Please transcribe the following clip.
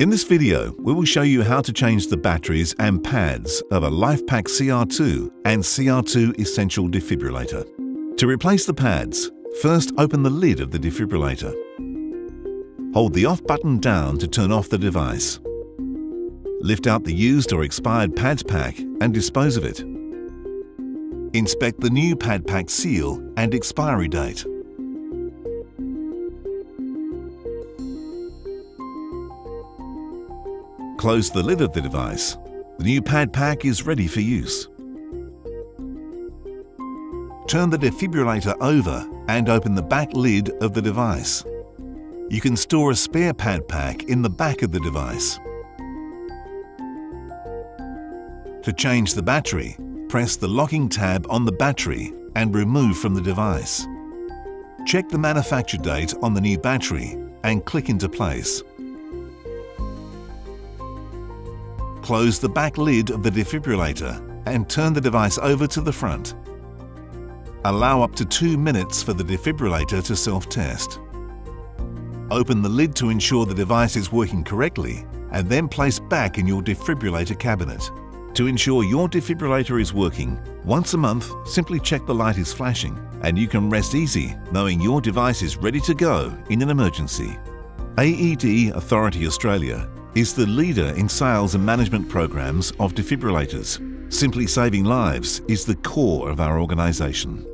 In this video, we will show you how to change the batteries and pads of a Lifepak CR2 and CR2 Essential defibrillator. To replace the pads, first open the lid of the defibrillator. Hold the off button down to turn off the device. Lift out the used or expired pads pack and dispose of it. Inspect the new pad pack seal and expiry date. Close the lid of the device. The new pad pack is ready for use. Turn the defibrillator over and open the back lid of the device. You can store a spare pad pack in the back of the device. To change the battery, press the locking tab on the battery and remove from the device. Check the manufacture date on the new battery and click into place. Close the back lid of the defibrillator and turn the device over to the front. Allow up to 2 minutes for the defibrillator to self-test. Open the lid to ensure the device is working correctly and then place back in your defibrillator cabinet. To ensure your defibrillator is working, once a month simply check the light is flashing and you can rest easy knowing your device is ready to go in an emergency. AED Authority Australia is the leader in sales and management programs of defibrillators. Simply saving lives is the core of our organisation.